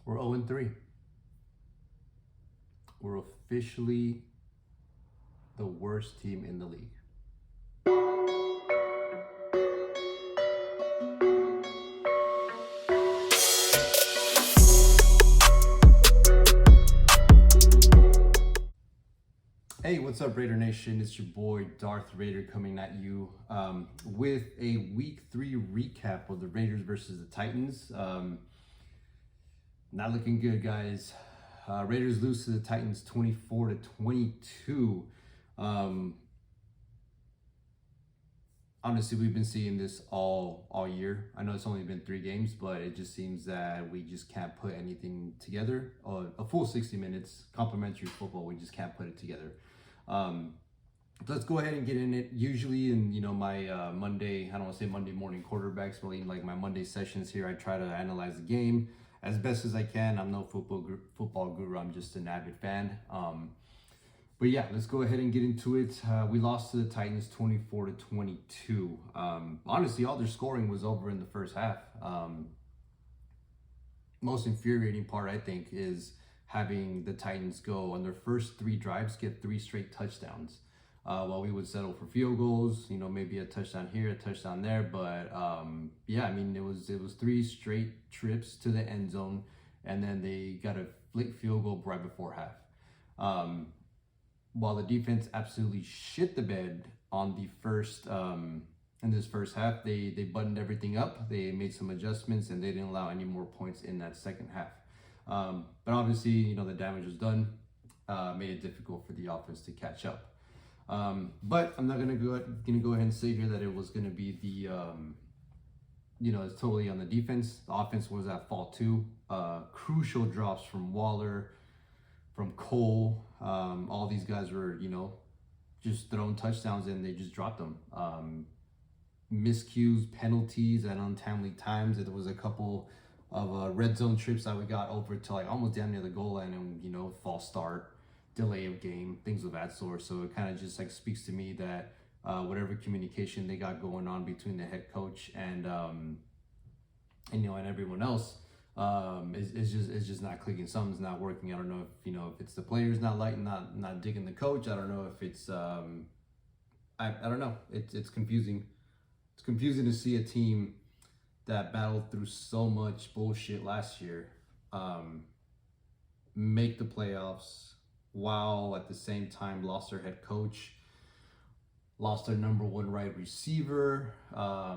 We're 0-3. We're officially the worst team in the league. Hey, what's up, Raider Nation? It's your boy Darth Raider coming at you with a Week 3 recap of the Raiders versus the Titans. Not looking good, guys. Raiders lose to the Titans 24-22. Honestly, we've been seeing this all year. I know it's only been 3 games, but it just seems that we just can't put anything together. A full 60 minutes, complimentary football, we just can't put it together. Let's go ahead and get in it. Usually in my Monday, I don't want to say Monday morning quarterbacks, but in like my Monday sessions here, I try to analyze the game as best as I can. I'm no football guru. I'm just an avid fan. But yeah, let's go ahead and get into it. We lost to the Titans 24-22. Honestly, all their scoring was over in the first half. Most infuriating part, I think, is having the Titans go on their first 3 drives, get 3 straight touchdowns. While we would settle for field goals, maybe a touchdown here, a touchdown there. But yeah, I mean, it was 3 straight trips to the end zone, and then they got a late field goal right before half. While the defense absolutely shit the bed on the first in this first half, they buttoned everything up. They made some adjustments, and they didn't allow any more points in that second half. But obviously, the damage was done, made it difficult for the offense to catch up. But I'm not gonna go ahead and say here that it was gonna be the it's totally on the defense. The offense was at fault too. Crucial drops from Waller, from Cole. All these guys were just throwing touchdowns and they just dropped them. Miscues, penalties at untimely times. There was a couple of red zone trips that we got over to like almost down near the goal line, and false start, delay of game, things of that sort. So it kind of just like speaks to me that whatever communication they got going on between the head coach and everyone else is just not clicking. Something's not working. I don't know if it's the players not digging the coach. I don't know if it's I don't know. It's confusing. It's confusing to see a team that battled through so much bullshit last year make the playoffs, while at the same time lost their head coach, lost their number 1 wide receiver. I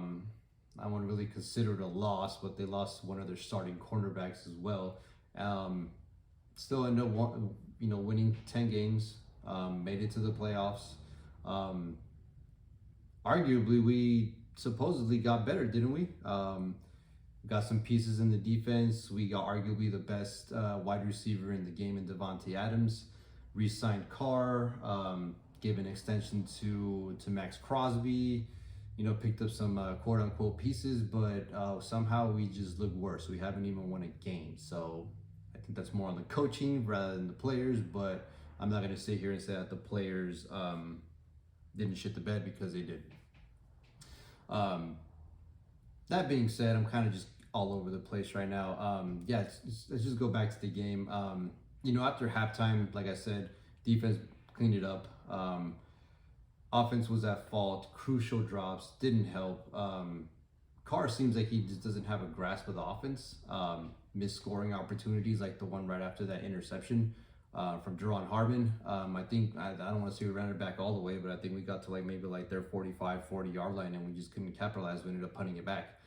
wouldn't really consider it a loss, but they lost one of their starting cornerbacks as well. Still end up winning 10 games, made it to the playoffs. Arguably, we supposedly got better, didn't we? Got some pieces in the defense. We got arguably the best wide receiver in the game in Davante Adams. Re-signed Carr, gave an extension to Max Crosby, picked up some quote-unquote pieces, but somehow we just look worse. We haven't even won a game. So I think that's more on the coaching rather than the players, but I'm not going to sit here and say that the players didn't shit the bed, because they did. That being said, I'm kind of just all over the place right now. Yeah, let's just go back to the game. After halftime, like I said, defense cleaned it up. Offense was at fault. Crucial drops didn't help. Carr seems like he just doesn't have a grasp of the offense. Missed scoring opportunities like the one right after that interception from Jerron Harmon. I think, I don't want to say we ran it back all the way, but I think we got to maybe their 45, 40-yard line, and we just couldn't capitalize. We ended up punting it back.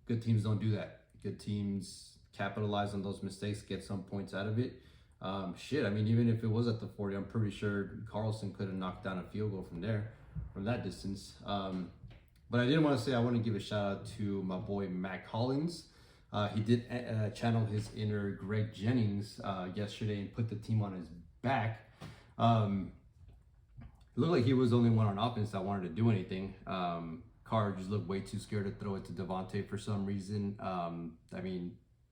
Good teams don't do that. Good teams capitalize on those mistakes, get some points out of it. Even if it was at the 40, I'm pretty sure Carlson could have knocked down a field goal from that distance. But I did want to say, I want to give a shout out to my boy Mac Hollins. He did channel his inner Greg Jennings yesterday and put the team on his back. It looked like he was the only one on offense that wanted to do anything. Carr just looked way too scared to throw it to Davante for some reason.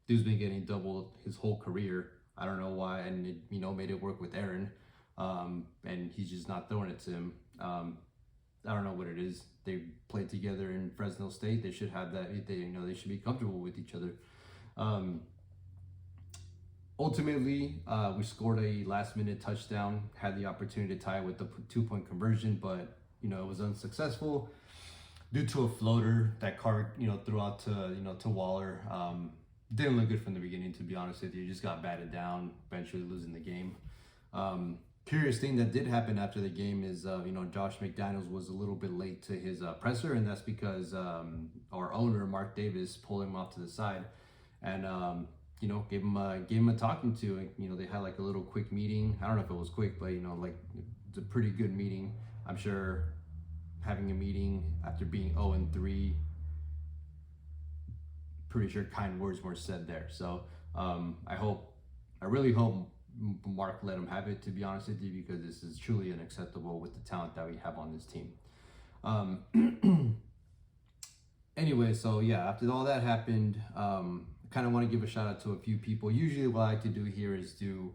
Dude's been getting double his whole career. I don't know why, and it made it work with Aaron, and he's just not throwing it to him. I don't know what it is. They played together in Fresno State. They should have that. They should be comfortable with each other. Um, Ultimately, we scored a last-minute touchdown, had the opportunity to tie with the two-point conversion, but it was unsuccessful due to a floater that Carr threw out to Waller. Didn't look good from the beginning, to be honest with you. Just got batted down, eventually losing the game. Curious thing that did happen after the game is Josh McDaniels was a little bit late to his presser, and that's because our owner Mark Davis pulled him off to the side and gave him a talking to. They had like a little quick meeting. I don't know if it was quick, but like it's a pretty good meeting. I'm sure having a meeting after being 0-3, pretty sure kind words were said there. So I really hope Mark let him have it, to be honest with you, because this is truly unacceptable with the talent that we have on this team. Anyway, so yeah, after all that happened, kind of want to give a shout out to a few people. Usually what I like to do here is do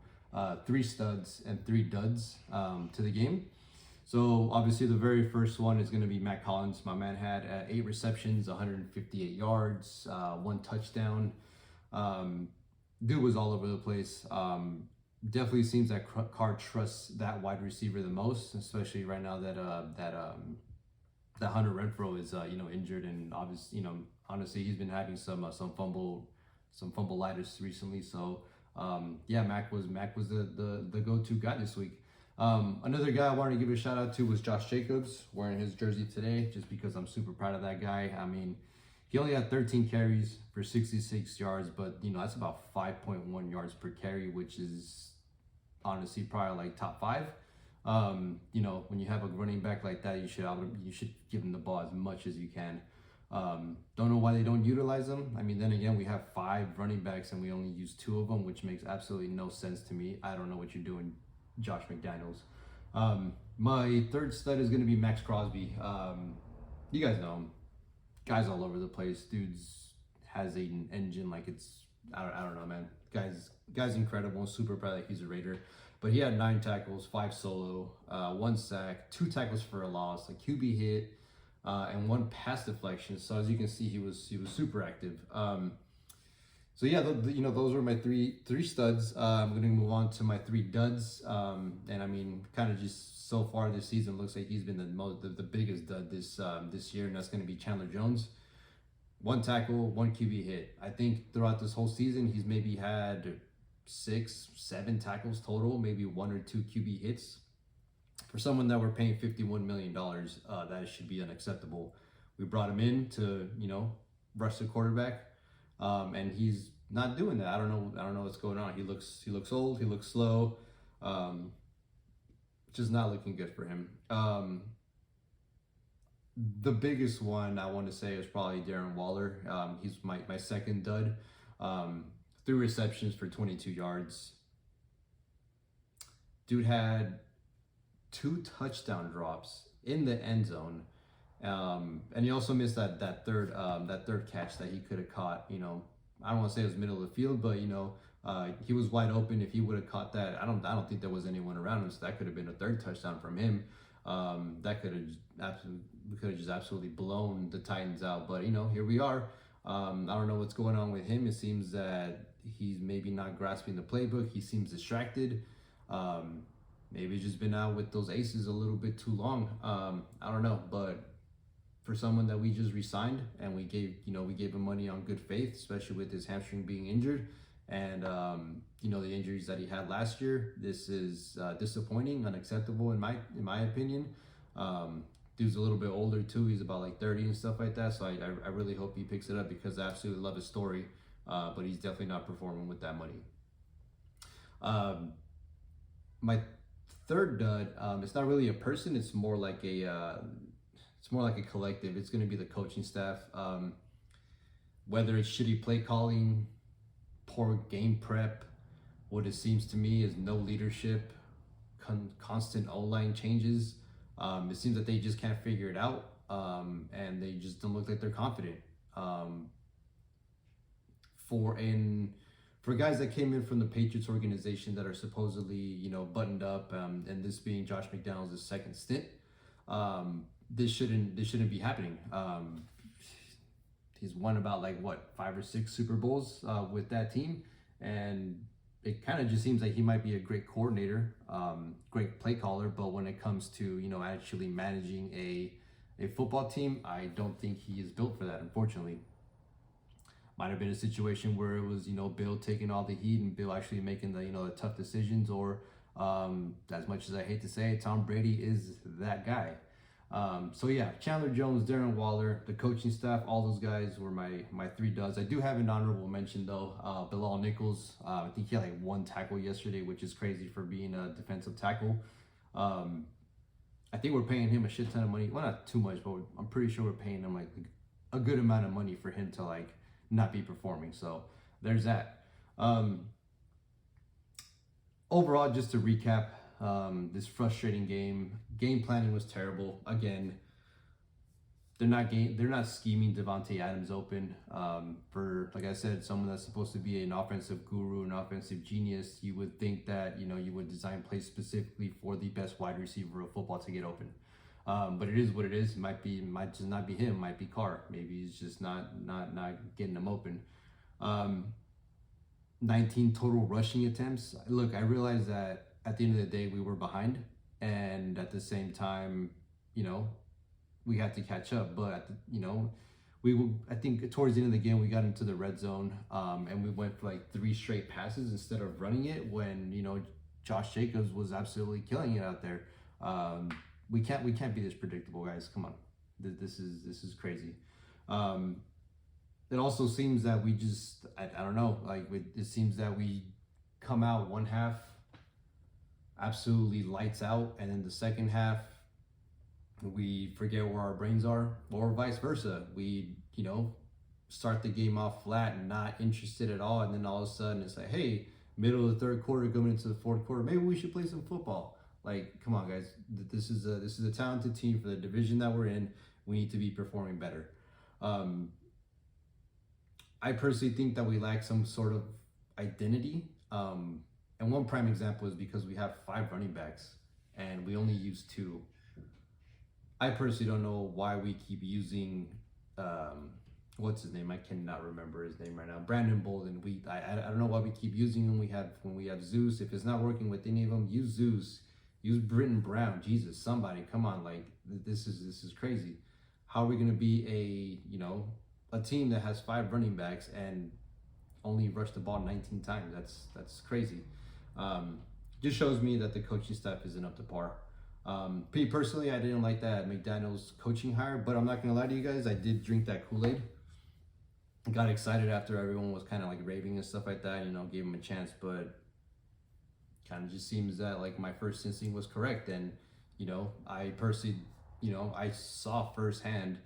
3 studs and 3 duds to the game. So obviously the very first one is going to be Matt Collins. My man had 8 receptions, 158 yards, 1 touchdown. Dude was all over the place. Definitely seems that Carr trusts that wide receiver the most, especially right now that Hunter Renfrow is injured, and obviously honestly he's been having some fumble-litis recently. So yeah, Mac was the go-to guy this week. Another guy I wanted to give a shout out to was Josh Jacobs, wearing his jersey today, just because I'm super proud of that guy. I mean, he only had 13 carries for 66 yards, but that's about 5.1 yards per carry, which is honestly probably like top 5. When you have a running back like that, you should give him the ball as much as you can. Don't know why they don't utilize them. I mean, then again, we have 5 running backs and we only use 2 of them, which makes absolutely no sense to me. I don't know what you're doing, Josh McDaniels. My third stud is going to be Max Crosby. You guys know him. Guy's all over the place. Dude's has an engine like it's, I don't know, man. Guy's incredible. Super proud that he's a Raider. But he had 9 tackles, 5 solo, 1 sack, 2 tackles for a loss, a QB hit, and 1 pass deflection. So as you can see, he was super active. So yeah, those were my three studs. I'm gonna move on to my 3 duds. And I mean, kind of just so far this season looks like he's been the biggest dud this year, and that's gonna be Chandler Jones. 1 tackle, 1 QB hit. I think throughout this whole season, he's maybe had 6, 7 tackles total, maybe 1 or 2 QB hits. For someone that we're paying $51 million, that should be unacceptable. We brought him in to, rush the quarterback, and he's not doing that. I don't know what's going on. He looks old. He looks slow. Just not looking good for him. The biggest one I want to say is probably Darren Waller. He's my second dud. 3 receptions for 22 yards. Dude had 2 touchdown drops in the end zone, and he also missed that third catch that he could have caught. I don't want to say it was middle of the field, but he was wide open. If he would have caught that, I don't think there was anyone around him, so that could have been a 3rd touchdown from him. That could have just absolutely blown the Titans out. But here we are. I don't know what's going on with him. It seems that he's maybe not grasping the playbook. He seems distracted. Maybe he's just been out with those aces a little bit too long. I don't know, but for someone that we just re-signed and we gave him money on good faith, especially with his hamstring being injured and the injuries that he had last year, this is disappointing, unacceptable in my opinion. Dude's a little bit older too. He's about like 30 and stuff like that. So I really hope he picks it up, because I absolutely love his story. But he's definitely not performing with that money. My third dud, it's not really a person. It's more like a collective. It's going to be the coaching staff. Whether it's shitty play calling, poor game prep, what it seems to me is no leadership, constant O-line changes. It seems that they just can't figure it out, and they just don't look like they're confident. For guys that came in from the Patriots organization that are supposedly buttoned up, and this being Josh McDaniels' second stint, this shouldn't be happening. He's won about like what 5 or 6 Super Bowls with that team, and it kind of just seems like he might be a great coordinator, great play caller. But when it comes to actually managing a football team, I don't think he is built for that, unfortunately. Might have been a situation where it was Bill taking all the heat and Bill actually making the tough decisions, or as much as I hate to say it, Tom Brady is that guy. So yeah, Chandler Jones, Darren Waller, the coaching staff, all those guys were my 3 duds. I do have an honorable mention though. Bilal Nichols, I think he had like 1 tackle yesterday, which is crazy for being a defensive tackle. I think we're paying him a shit ton of money. Well, not too much, but I'm pretty sure we're paying him like a good amount of money for him to like not be performing. So there's that. Overall, just to recap, this frustrating game planning was terrible. Again, they're not scheming Devontae Adams open for, like I said, someone that's supposed to be an offensive guru, an offensive genius. You would think that you would design plays specifically for the best wide receiver of football to get open. But it is what it is. It might just not be him. Might be Carr. Maybe he's just not getting them open. 19 total rushing attempts. Look, I realize that at the end of the day we were behind, and at the same time, we had to catch up. But I think towards the end of the game we got into the red zone, and we went for like 3 straight passes instead of running it when Josh Jacobs was absolutely killing it out there. We can't be this predictable, guys. Come on, this is crazy. It also seems that we just I don't know, like it seems that we come out one half absolutely lights out, and then the second half we forget where our brains are, or vice versa. We start the game off flat and not interested at all, and then all of a sudden it's like, hey, middle of the 3rd quarter going into the 4th quarter, maybe we should play some football. Like, come on, guys. This is a talented team for the division that we're in. We need to be performing better. I personally think that we lack some sort of identity. And one prime example is because we have 5 running backs and we only use 2. I personally don't know why we keep using what's his name? I cannot remember his name right now. Brandon Bolden. I don't know why we keep using him. When we have Zeus. If it's not working with any of them, use Zeus. Use Britton Brown. Jesus, somebody, come on! Like this is crazy. How are we gonna be a team that has 5 running backs and only rush the ball 19 times? That's crazy. Just shows me that the coaching staff isn't up to par. Me personally, I didn't like that McDaniel's coaching hire, but I'm not gonna lie to you guys, I did drink that Kool-Aid. Got excited after everyone was kind of like raving and stuff like that, gave him a chance, but kind of just seems that like my first instinct was correct. And I personally, I saw firsthand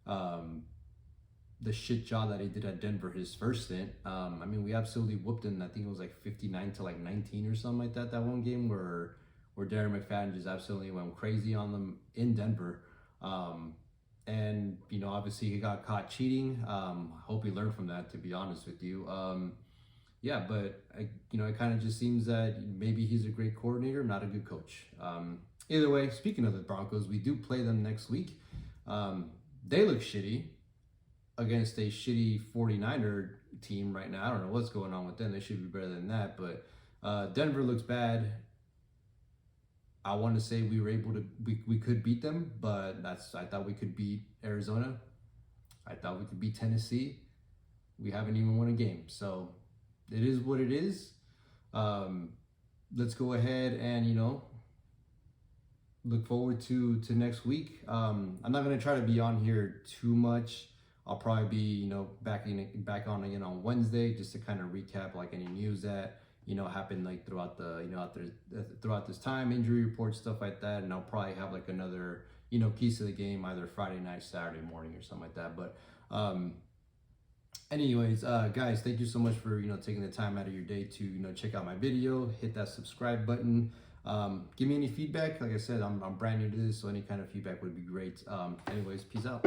the shit job that he did at Denver his first stint. I mean, we absolutely whooped him. I think it was like 59 to like 19 or something like that one game where Darren McFadden just absolutely went crazy on them in Denver. And obviously he got caught cheating. Hope he learned from that, to be honest with you. Yeah, but it kind of just seems that maybe he's a great coordinator, not a good coach. Either way, speaking of the Broncos, we do play them next week. They look shitty against a shitty 49er team right now. I don't know what's going on with them. They should be better than that. But Denver looks bad. I want to say we could beat them, but I thought we could beat Arizona. I thought we could beat Tennessee. We haven't even won a game. So it is what it is. Let's go ahead and, look forward to next week. I'm not going to try to be on here too much. I'll probably be, back on again on Wednesday just to kind of recap like any news that, happened like throughout throughout this time, injury reports, stuff like that. And I'll probably have like another, piece of the game either Friday night, Saturday morning or something like that. But anyways, guys, thank you so much for, taking the time out of your day to, check out my video, hit that subscribe button. Give me any feedback. Like I said, I'm brand new to this, so any kind of feedback would be great. Anyways, peace out.